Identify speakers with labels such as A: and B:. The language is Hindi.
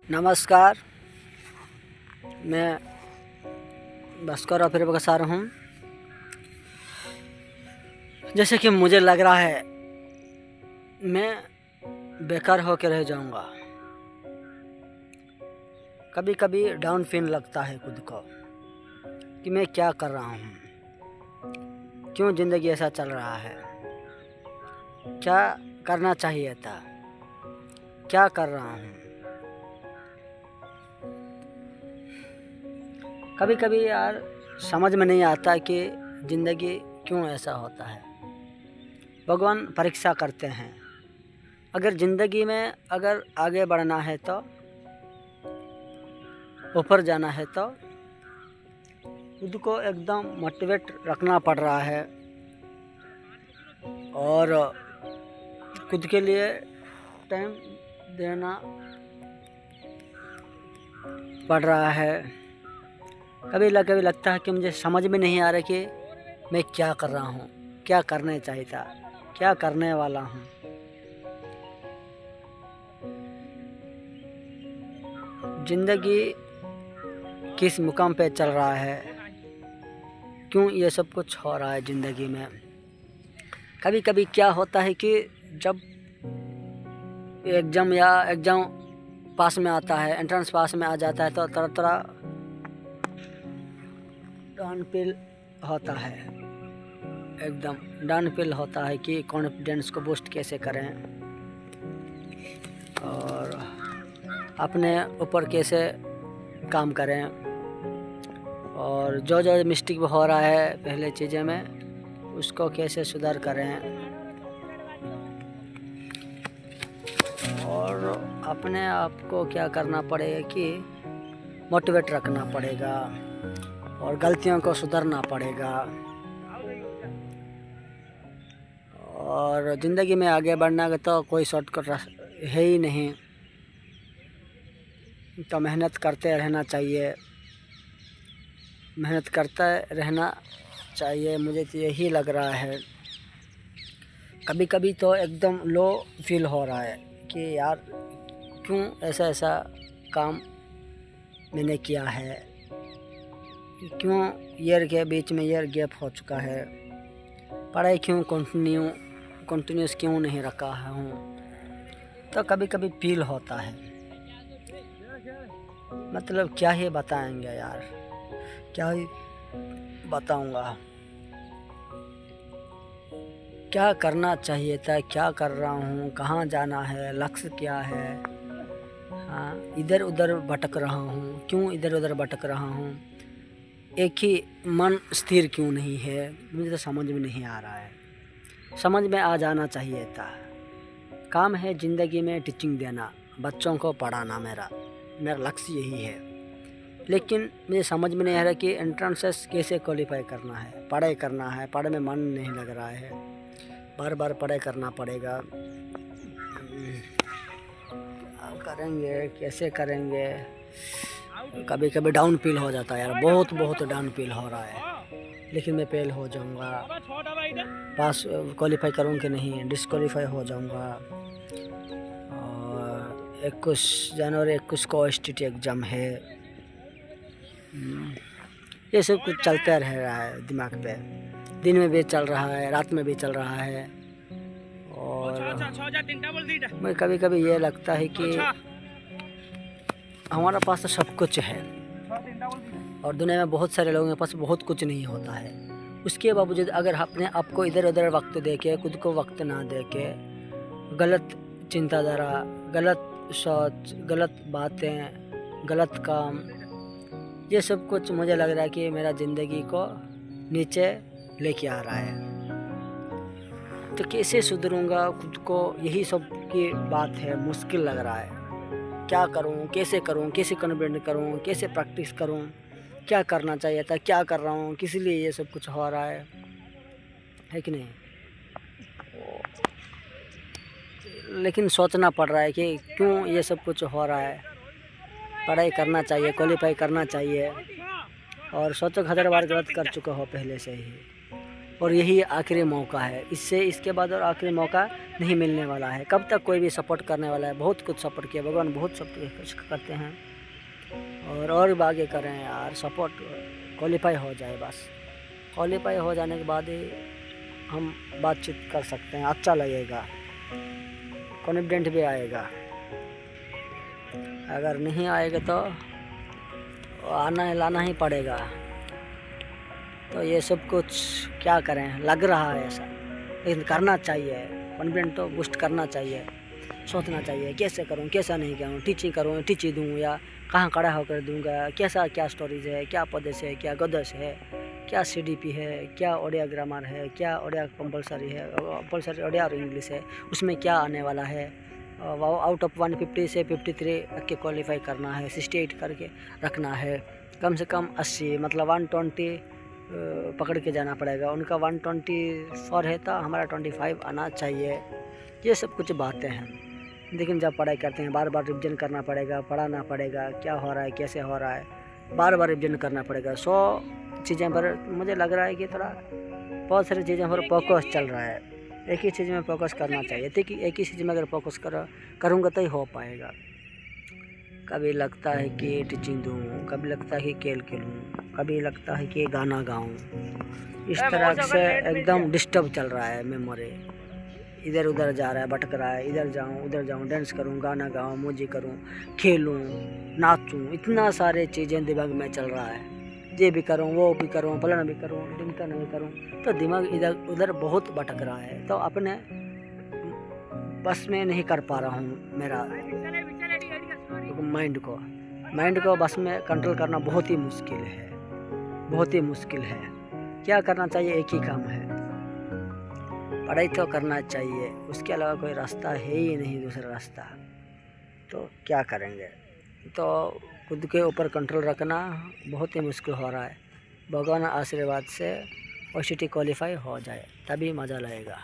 A: नमस्कार, मैं भास्कर और फिर बसा रहा हूँ। जैसे कि मुझे लग रहा है मैं बेकार होकर रह जाऊँगा। कभी कभी डाउन फील लगता है खुद को कि मैं क्या कर रहा हूँ, क्यों ज़िंदगी ऐसा चल रहा है, क्या करना चाहिए था, क्या कर रहा हूँ। कभी कभी यार समझ में नहीं आता कि ज़िंदगी क्यों ऐसा होता है। भगवान परीक्षा करते हैं। अगर ज़िंदगी में अगर आगे बढ़ना है तो, ऊपर जाना है तो खुद को एकदम मोटिवेट रखना पड़ रहा है और खुद के लिए टाइम देना पड़ रहा है। कभी लगता है कि मुझे समझ में नहीं आ रहा कि मैं क्या कर रहा हूँ, क्या करने चाहिए था, क्या करने वाला हूँ। ज़िंदगी किस मुकाम पे चल रहा है, क्यों ये सब कुछ हो रहा है ज़िंदगी में। कभी कभी क्या होता है कि जब एग्ज़ाम पास में आता है, एंट्रेंस पास में आ जाता है तो तरह डाउन फील होता है, एकदम डाउन फील होता है कि कॉन्फिडेंस को बूस्ट कैसे करें और अपने ऊपर कैसे काम करें और जो मिस्टेक हो रहा है पहले चीज़ें में उसको कैसे सुधार करें और अपने आप को क्या करना पड़ेगा कि मोटिवेट रखना पड़ेगा और गलतियों को सुधारना पड़ेगा। और ज़िंदगी में आगे बढ़ना का तो कोई शॉर्टकट है ही नहीं, तो मेहनत करते रहना चाहिए, मेहनत करते रहना चाहिए। मुझे तो यही लग रहा है। कभी कभी तो एकदम लो फील हो रहा है कि यार क्यों ऐसा काम मैंने किया है, क्यों ईयर के बीच में ईयर गैप हो चुका है, पढ़ाई क्यों कंटिन्यूस क्यों नहीं रखा हूँ। तो कभी कभी फील होता है। मतलब क्या ही बताएंगे यार, क्या ही बताऊँगा। क्या करना चाहिए था, क्या कर रहा हूँ, कहाँ जाना है, लक्ष्य क्या है। हाँ, इधर उधर भटक रहा हूँ, क्यों इधर उधर भटक रहा हूँ, एक ही मन स्थिर क्यों नहीं है, मुझे तो समझ में नहीं आ रहा है। समझ में आ जाना चाहिए था। काम है ज़िंदगी में टीचिंग देना, बच्चों को पढ़ाना, मेरा लक्ष्य यही है। लेकिन मुझे समझ में नहीं आ रहा कि एंट्रेंसेस कैसे क्वालिफाई करना है, पढ़ाई करना है, पढ़ाई में मन नहीं लग रहा है, बार बार पढ़ाई करना पड़ेगा। करेंगे कैसे करेंगे। कभी कभी डाउन फील हो जाता है यार, बहुत डाउन फील हो रहा है। लेकिन मैं फेल हो जाऊंगा, पास क्वालिफाई करूँ कि नहीं, डिस्क्वालीफाई हो जाऊंगा। और 21 जनवरी को STT एग्ज़ाम है। ये सब कुछ चलता रह रहा है दिमाग पे, दिन में भी चल रहा है, रात में भी चल रहा है। और मैं कभी कभी ये लगता है कि हमारे पास तो सब कुछ है और दुनिया में बहुत सारे लोगों के पास बहुत कुछ नहीं होता है। उसके बावजूद अगर अपने आप को इधर उधर वक्त दे के, खुद को वक्त ना दे के, गलत चिंताधारा, गलत सोच, गलत बातें, गलत काम, ये सब कुछ मुझे लग रहा है कि मेरा ज़िंदगी को नीचे लेके आ रहा है। तो कैसे सुधरूंगा खुद को, यही सब की बात है। मुश्किल लग रहा है, क्या करूं, कैसे कॉन्फिडेंट करूं, कैसे प्रैक्टिस करूं, क्या करना चाहिए था, क्या कर रहा हूं, किस लिए ये सब कुछ हो रहा है कि नहीं। लेकिन सोचना पड़ रहा है कि क्यों ये सब कुछ हो रहा है। पढ़ाई करना चाहिए, क्वालिफाई करना चाहिए और सोचो 1000 बार गलत कर चुका हो पहले से ही। और यही आखिरी मौका है। इसके बाद और आखिरी मौका नहीं मिलने वाला है। कब तक कोई भी सपोर्ट करने वाला है? बहुत कुछ सपोर्ट किया, भगवान बहुत सपोर्ट करते हैं और आगे करें यार। सपोर्ट क्वालिफाई हो जाए, बस क्वालिफाई हो जाने के बाद ही हम बातचीत कर सकते हैं। अच्छा लगेगा, कॉन्फिडेंट भी आएगा। अगर नहीं आएगा तो आना लाना ही पड़ेगा। तो ये सब कुछ क्या करें, लग रहा है ऐसा, लेकिन करना चाहिए। कॉन्फिडेंट तो बूस्ट करना चाहिए, सोचना चाहिए कैसे करूं, कैसा नहीं करूं, टीचिंग करूं, टीचिंग दूं या कहाँ खड़ा होकर दूंगा, कैसा क्या स्टोरीज है, क्या पदेश है, क्या गद्य है, क्या CDP है, क्या ओडिया ग्रामर है, क्या ओडिया कंपलसरी है, कंपलसरी ओडिया और इंग्लिश है, उसमें क्या आने वाला है। आउट ऑफ 150 से 53 तक के क्वालिफाई करना है, 68 करके रखना है। कम से कम 80 मतलब 120 पकड़ के जाना पड़ेगा। उनका 124 है तो हमारा 25 आना चाहिए। ये सब कुछ बातें हैं, लेकिन जब पढ़ाई करते हैं बार बार रिविजन करना पड़ेगा, पढ़ाना पड़ेगा, क्या हो रहा है कैसे हो रहा है, बार बार रिविजन करना पड़ेगा। 100 चीज़ें पर मुझे लग रहा है कि थोड़ा बहुत सारी चीज़ें पर फोकस चल रहा है। एक ही चीज़ में फोकस करना चाहिए, तो कि एक ही चीज़ में अगर फोकस करूँगा तो ही हो पाएगा। कभी लगता है कि टीचिंग दूँ, कभी लगता है कि खेल खेलूँ, कभी लगता है कि गाना गाऊँ। इस तरह से एकदम डिस्टर्ब चल रहा है मेमोरी, इधर उधर जा रहा है, भटक रहा है। इधर जाऊँ उधर जाऊँ, डांस करूँ, गाना गाऊँ, म्यूजिक करूँ, खेलूँ, नाचूँ, इतना सारे चीज़ें दिमाग में चल रहा है। ये भी करूँ, वो भी करूँ, फलाना भी करूँ, ढिमका नहीं करूँ, तो दिमाग इधर उधर बहुत भटक रहा है। तो अपने बस में नहीं कर पा रहा हूँ मेरा माइंड को बस में कंट्रोल करना बहुत ही मुश्किल है, बहुत ही मुश्किल है। क्या करना चाहिए? एक ही काम है, पढ़ाई तो करना चाहिए, उसके अलावा कोई रास्ता है ही नहीं, दूसरा रास्ता। तो क्या करेंगे? तो खुद के ऊपर कंट्रोल रखना बहुत ही मुश्किल हो रहा है। भगवान आशीर्वाद से OCT क्वालिफाई हो जाए तभी मज़ा लगेगा।